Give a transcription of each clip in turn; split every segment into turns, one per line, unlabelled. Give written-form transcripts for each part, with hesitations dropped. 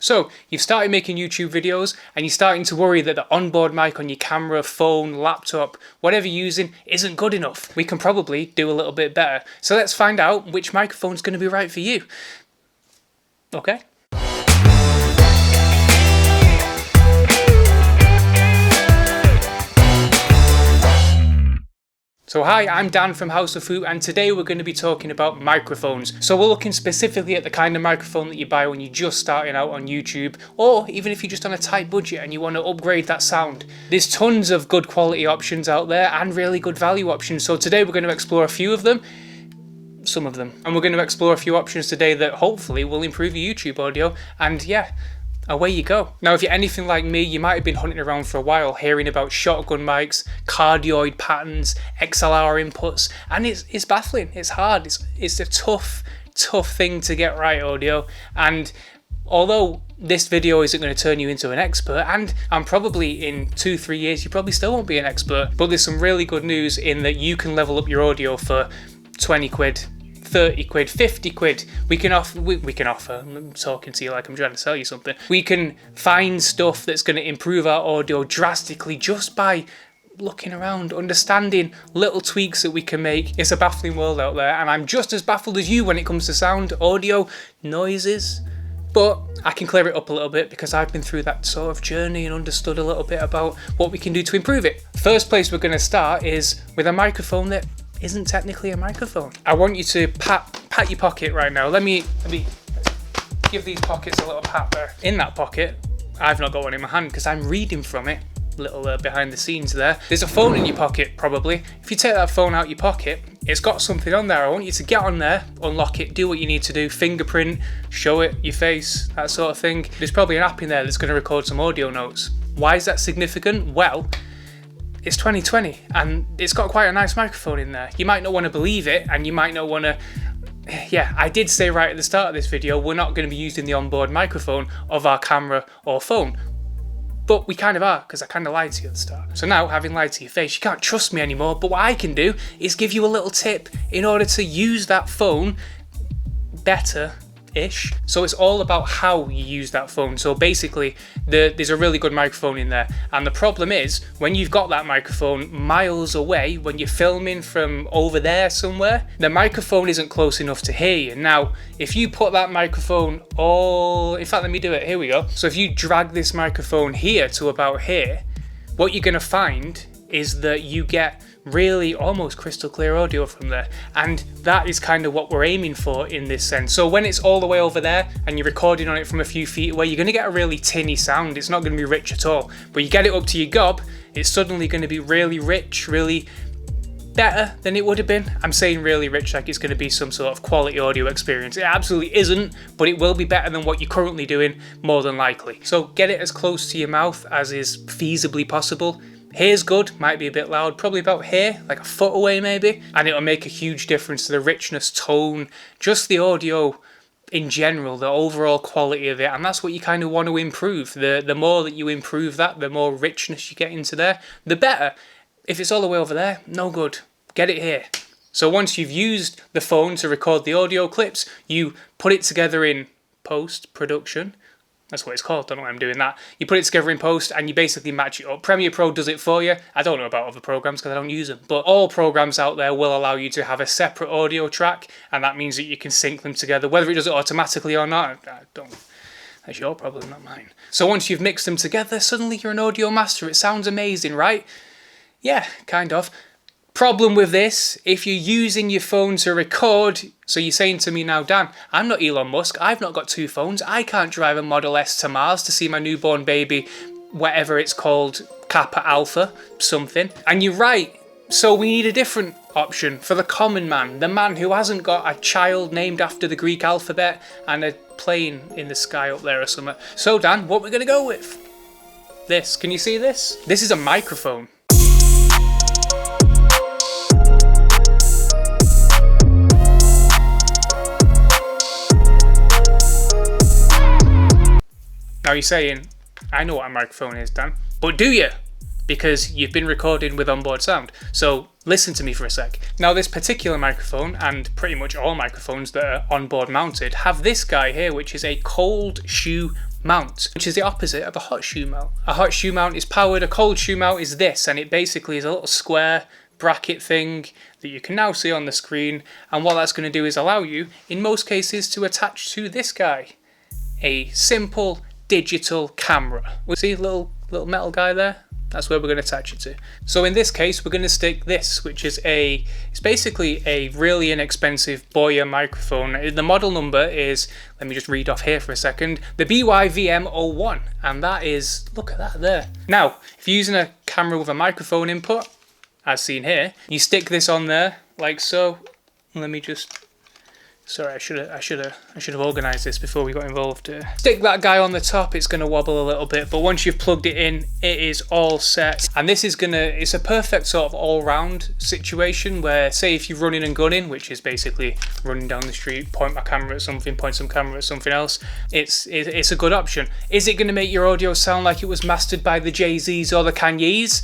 So you've started making YouTube videos and you're starting to worry that the onboard mic on your camera, phone, laptop, whatever you're using isn't good enough. We can probably do a little bit better. So let's find out which microphone's going to be right for you. Okay. So hi, I'm Dan from House of Hoot, and today we're going to be talking about microphones. So we're looking specifically at the kind of microphone that you buy when you're just starting out on YouTube, or even if you're just on a tight budget and you want to upgrade that sound. There's tons of good quality options out there and really good value options. So today we're going to explore a few of them. Some of them. And we're going to explore a few options today that hopefully will improve your YouTube audio, and yeah, away you go. Now, if you're anything like me, you might have been hunting around for a while, hearing about shotgun mics, cardioid patterns, XLR inputs, and it's baffling. It's hard. It's a tough thing to get right, audio. And although this video isn't going to turn you into an expert, and I'm probably in 2-3 years, you probably still won't be an expert, but there's some really good news in that you can level up your audio for 20 quid. 30 quid, 50 quid, we can offer, I'm talking to you like I'm trying to sell you something. We can find stuff that's going to improve our audio drastically just by looking around, understanding little tweaks that we can make. It's a baffling world out there, and I'm just as baffled as you when it comes to sound, audio, noises. But I can clear it up a little bit because I've been through that sort of journey and understood a little bit about what we can do to improve it. First place we're going to start is with a microphone that isn't technically a microphone. I want you to pat your pocket right now. Let me give these pockets a little pat there. In that pocket, I've not got one in my hand because I'm reading from it. Little behind the scenes there. There's a phone in your pocket probably. If you take that phone out your pocket, it's got something on there. I want you to get on there, unlock it, do what you need to do, fingerprint, show it, your face, that sort of thing. There's probably an app in there that's going to record some audio notes. Why is that significant? Well, it's 2020 and it's got quite a nice microphone in there. You might not want to believe it, and you might not want to... Yeah, I did say right at the start of this video, we're not going to be using the onboard microphone of our camera or phone. But we kind of are, because I kind of lied to you at the start. So now, having lied to your face, you can't trust me anymore, but what I can do is give you a little tip in order to use that phone better-ish. So it's all about how you use that phone. So basically, there's a really good microphone in there. And the problem is, when you've got that microphone miles away, when you're filming from over there somewhere, the microphone isn't close enough to hear you. Now, if you put that microphone in fact, let me do it, here we go. So if you drag this microphone here to about here, what you're gonna find is that you get really almost crystal clear audio from there, and that is kind of what we're aiming for in this sense. So when it's all the way over there and you're recording on it from a few feet away, you're going to get a really tinny sound. It's not going to be rich at all, but you get it up to your gob, it's suddenly going to be really rich, really better than it would have been. I'm saying really rich like it's going to be some sort of quality audio experience. It absolutely isn't, but it will be better than what you're currently doing, more than likely. So get it as close to your mouth as is feasibly possible. Here's good, might be a bit loud, probably about here, like a foot away maybe, and it'll make a huge difference to the richness, tone, just the audio in general, the overall quality of it, and that's what you kind of want to improve. The more that you improve that, the more richness you get into there, the better. If it's all the way over there, no good. Get it here. So once you've used the phone to record the audio clips, you put it together in post-production. That's what it's called, don't know why I'm doing that. You put it together in post and you basically match it up. Premiere Pro does it for you. I don't know about other programs because I don't use them, but all programs out there will allow you to have a separate audio track, and that means that you can sync them together. Whether it does it automatically or not, I don't. That's your problem, not mine. So once you've mixed them together, suddenly you're an audio master. It sounds amazing, right? Yeah, kind of. Problem with this, if you're using your phone to record, so you're saying to me now, Dan, I'm not Elon Musk, I've not got two phones, I can't drive a Model S to Mars to see my newborn baby, whatever it's called, Kappa Alpha, something. And you're right, so we need a different option for the common man, the man who hasn't got a child named after the Greek alphabet and a plane in the sky up there or something. So Dan, what we're going to go with? This, can you see this? This is a microphone. Now you're saying, I know what a microphone is, Dan, but do you? Because you've been recording with onboard sound. So listen to me for a sec. Now this particular microphone, and pretty much all microphones that are onboard mounted, have this guy here, which is a cold shoe mount, which is the opposite of a hot shoe mount. A hot shoe mount is powered, a cold shoe mount is this, and it basically is a little square bracket thing that you can now see on the screen, and what that's going to do is allow you, in most cases, to attach to this guy, a simple digital camera. We see a little metal guy there? That's where we're going to attach it to. So in this case, we're going to stick this, which is it's basically a really inexpensive Boya microphone. The model number is, let me just read off here for a second, the BYVM01, and that is, look at that there. Now, if you're using a camera with a microphone input, as seen here, you stick this on there like so. Let me just, sorry, I should have organised this before we got involved. Stick that guy on the top. It's going to wobble a little bit, but once you've plugged it in, it is all set. And this is it's a perfect sort of all-round situation where, say, if you're running and gunning, which is basically running down the street, point my camera at something, point some camera at something else, it's a good option. Is it going to make your audio sound like it was mastered by the Jay-Z's or the Kanye's?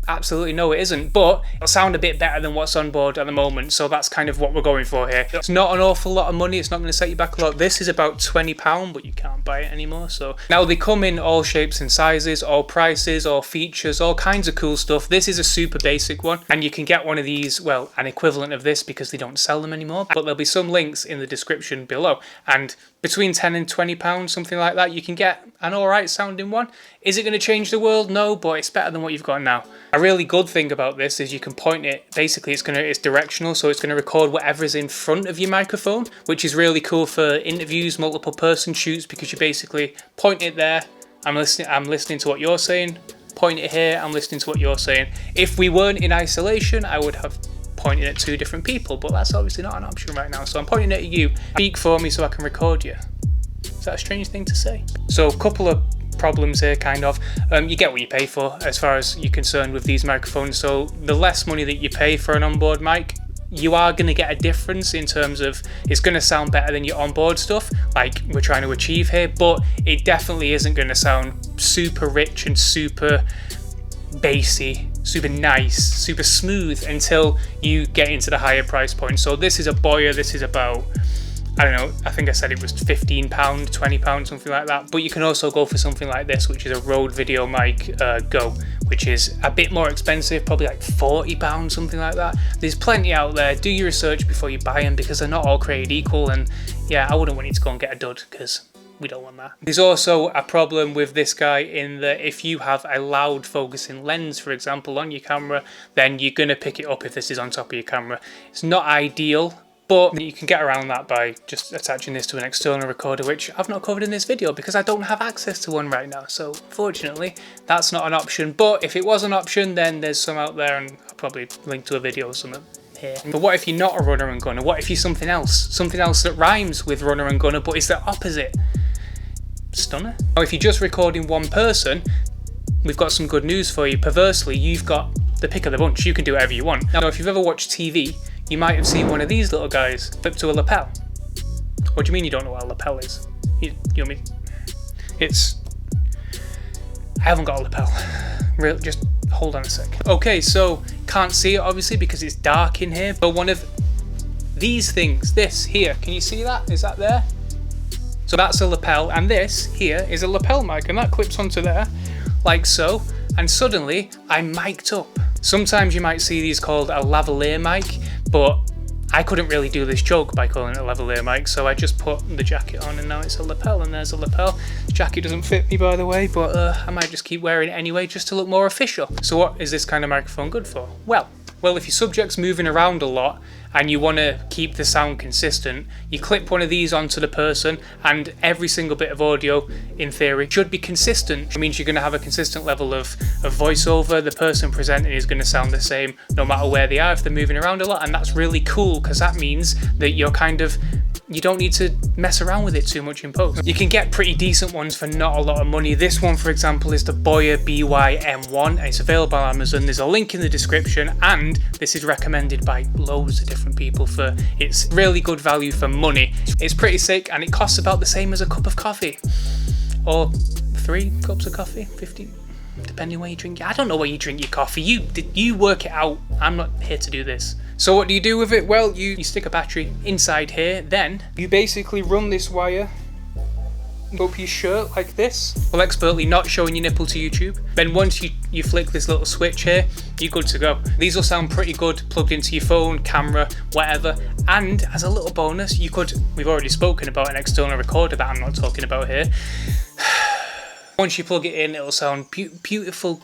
Absolutely no, it isn't, but it'll sound a bit better than what's on board at the moment, so that's kind of what we're going for here. It's not an awful lot of money, it's not going to set you back a lot. This is about £20, but you can't buy it anymore. So now they come in all shapes and sizes, all prices, all features, all kinds of cool stuff. This is a super basic one, and you can get one of these, well, an equivalent of this, because they don't sell them anymore, but there'll be some links in the description below, and between £10 and £20, something like that, you can get an alright sounding one. Is it going to change the world? No, but it's better than what you've got now. A really good thing about this is you can point it, basically it's directional, so it's going to record whatever's in front of your microphone, which is really cool for interviews, multiple person shoots, because you basically point it there, I'm listening to what you're saying, point it here, I'm listening to what you're saying. If we weren't in isolation, I would have pointed at two different people, but that's obviously not an option right now, so I'm pointing it at you. Speak for me so I can record you. Is that a strange thing to say? So a couple of problems here, kind of. You get what you pay for as far as you're concerned with these microphones, so the less money that you pay for an onboard mic, you are going to get a difference in terms of it's going to sound better than your onboard stuff, like we're trying to achieve here, but it definitely isn't going to sound super rich and super bassy, super nice, super smooth until you get into the higher price point. So this is a Boya, this is about, I don't know, I think I said it was £15, £20, something like that. But you can also go for something like this, which is a Rode Videomic Go, which is a bit more expensive, probably like £40, something like that. There's plenty out there. Do your research before you buy them, because they're not all created equal. And yeah, I wouldn't want you to go and get a dud, because we don't want that. There's also a problem with this guy in that if you have a loud focusing lens, for example, on your camera, then you're going to pick it up if this is on top of your camera. It's not ideal, but you can get around that by just attaching this to an external recorder, which I've not covered in this video because I don't have access to one right now. So fortunately, that's not an option. But if it was an option, then there's some out there, and I'll probably link to a video or something here. But what if you're not a runner and gunner? What if you're something else? Something else that rhymes with runner and gunner, but is the opposite? Stunner. Or if you're just recording one person, we've got some good news for you. Perversely, you've got the pick of the bunch. You can do whatever you want. Now, if you've ever watched TV, you might have seen one of these little guys flip to a lapel. What do you mean you don't know what a lapel is? You know me? It's... I haven't got a lapel. Real, just hold on a sec. Okay, so can't see it obviously because it's dark in here, but one of these things, this here, can you see that? Is that there? So that's a lapel, and this here is a lapel mic, and that clips onto there, like so, and suddenly I'm mic'd up. Sometimes you might see these called a lavalier mic, but I couldn't really do this joke by calling it a lavalier mic, so I just put the jacket on and now it's a lapel, and there's a lapel. The jacket doesn't fit me, by the way, but I might just keep wearing it anyway just to look more official. So what is this kind of microphone good for? Well, if your subject's moving around a lot and you want to keep the sound consistent, you clip one of these onto the person and every single bit of audio, in theory, should be consistent. It means you're going to have a consistent level of voiceover. The person presenting is going to sound the same no matter where they are if they're moving around a lot, and that's really cool because that means that you don't need to mess around with it too much in post. You can get pretty decent ones for not a lot of money. This one, for example, is the Boya BYM1, and it's available on Amazon. There's a link in the description, and this is recommended by loads of different people for its really good value for money. It's pretty sick, and it costs about the same as a cup of coffee, or 3 cups of coffee, 15, depending where you drink it. I don't know where you drink your coffee. You work it out. I'm not here to do this. So what do you do with it? Well, you stick a battery inside here, then you basically run this wire up your shirt like this, well, expertly not showing your nipple to YouTube. Then once you flick this little switch here, you're good to go. These will sound pretty good plugged into your phone, camera, whatever. And as a little bonus, we've already spoken about an external recorder that I'm not talking about here. Once you plug it in, it'll sound beautiful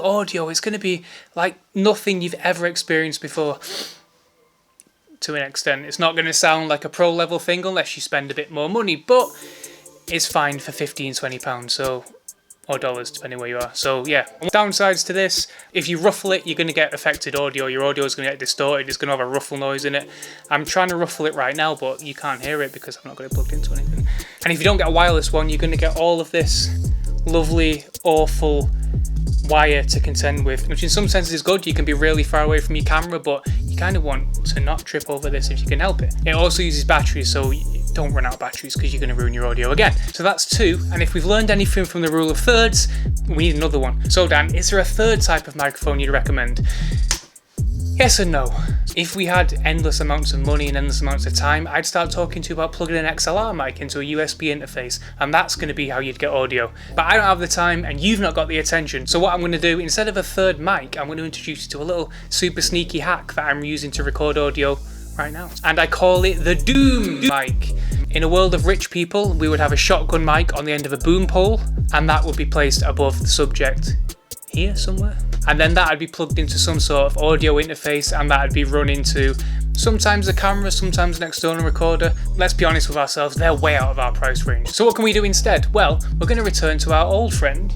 audio. It's going to be like nothing you've ever experienced before. To an extent, it's not going to sound like a pro level thing unless you spend a bit more money, but it's fine for £15-20, so, or dollars depending where you are. So yeah, downsides to this: if you ruffle it, you're going to get affected audio. Your audio is going to get distorted. It's going to have a ruffle noise in it. I'm trying to ruffle it right now, but you can't hear it because I've not got it plugged into anything. And if you don't get a wireless one, you're going to get all of this lovely, awful wire to contend with, which in some senses is good. You can be really far away from your camera, but you kind of want to not trip over this if you can help it. It also uses batteries, so don't run out of batteries because you're going to ruin your audio again. So that's two, and if we've learned anything from the rule of thirds, we need another one. So Dan, is there a third type of microphone you'd recommend? Yes and no. If we had endless amounts of money and endless amounts of time, I'd start talking to you about plugging an XLR mic into a USB interface, and that's going to be how you'd get audio. But I don't have the time and you've not got the attention, so what I'm going to do, instead of a third mic, I'm going to introduce you to a little super sneaky hack that I'm using to record audio right now. And I call it the Doom mic. In a world of rich people, we would have a shotgun mic on the end of a boom pole, and that would be placed above the subject here somewhere. And then that would be plugged into some sort of audio interface, and that would be run into sometimes a camera, sometimes an external recorder. Let's be honest with ourselves, they're way out of our price range. So what can we do instead? Well, we're going to return to our old friend,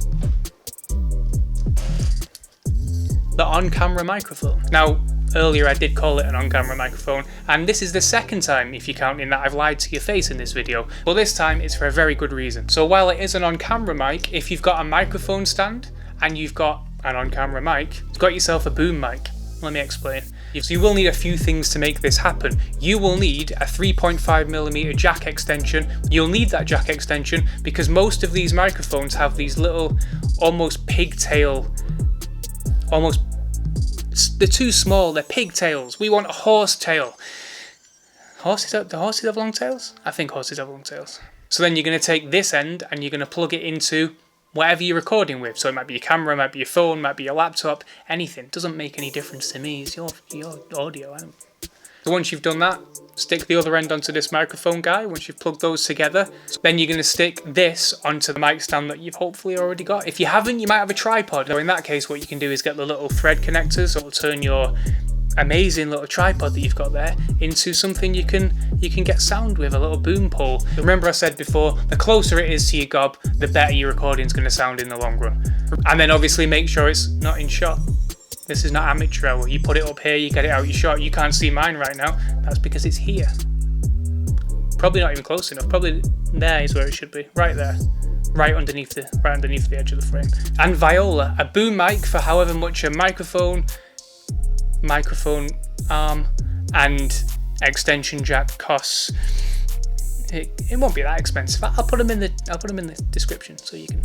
the on-camera microphone. Now, earlier I did call it an on-camera microphone, and this is the second time, if you're counting, that I've lied to your face in this video. But this time it's for a very good reason. So while it is an on-camera mic, if you've got a microphone stand and you've got an on-camera mic, you've got yourself a boom mic. Let me explain. So you will need a few things to make this happen. You will need a 3.5mm jack extension. You'll need that jack extension because most of these microphones have these little almost pigtail, they're too small, they're pigtails. We want a horse tail. Do horses have long tails? I think horses have long tails. So then you're going to take this end and you're going to plug it into whatever you're recording with. So it might be your camera, it might be your phone, it might be your laptop, anything. It doesn't make any difference to me. It's your audio. So once you've done that, stick the other end onto this microphone guy. Once you've plugged those together, then you're going to stick this onto the mic stand that you've hopefully already got. If you haven't, you might have a tripod. So in that case, what you can do is get the little thread connectors that will turn your amazing little tripod that you've got there into something you can get sound with, a little boom pole. Remember I said before, the closer it is to your gob, the better your recording's going to sound in the long run. And then obviously make sure it's not in shot. This is not amateur hour. You put it up here, you get it out your shot. You can't see mine right now. That's because it's here. Probably not even close enough. Probably there is where it should be. Right there. Right underneath the edge of the frame. And viola, a boom mic for however much a microphone arm and extension jack costs. It won't be that expensive. I'll put them in the description so you can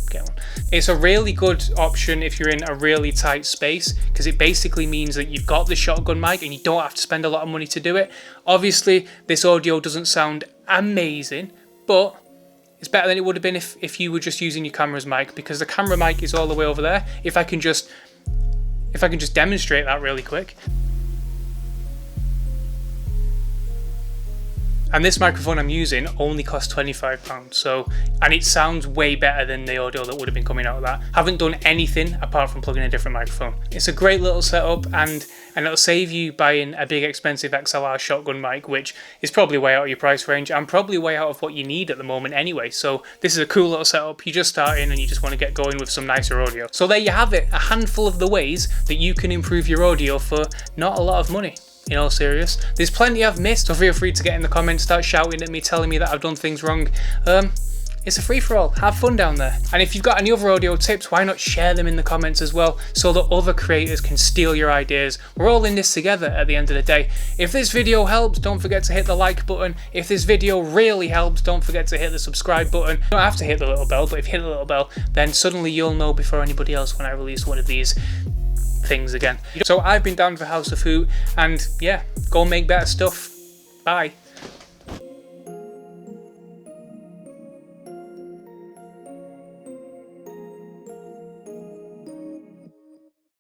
get one. It's a really good option if you're in a really tight space because it basically means that you've got the shotgun mic and you don't have to spend a lot of money to do it. Obviously, this audio doesn't sound amazing, but it's better than it would have been if you were just using your camera's mic, because the camera mic is all the way over there. If I can just demonstrate that really quick. And this microphone I'm using only costs £25, and it sounds way better than the audio that would have been coming out of that. Haven't done anything apart from plugging in a different microphone. It's a great little setup, and it'll save you buying a big expensive XLR shotgun mic, which is probably way out of your price range and probably way out of what you need at the moment anyway. So this is a cool little setup. You're just starting and you just want to get going with some nicer audio. So there you have it, a handful of the ways that you can improve your audio for not a lot of money. In all serious, there's plenty I've missed, so feel free to get in the comments, start shouting at me, telling me that I've done things wrong. It's a free-for-all, have fun down there. And if you've got any other audio tips, why not share them in the comments as well, so that other creators can steal your ideas. We're all in this together at the end of the day. If this video helps, don't forget to hit the like button. If this video really helps, don't forget to hit the subscribe button. You don't have to hit the little bell, but if you hit the little bell, then suddenly you'll know before anybody else when I release one of these things again. So I've been down for House of Hoot, and yeah, go make better stuff. Bye.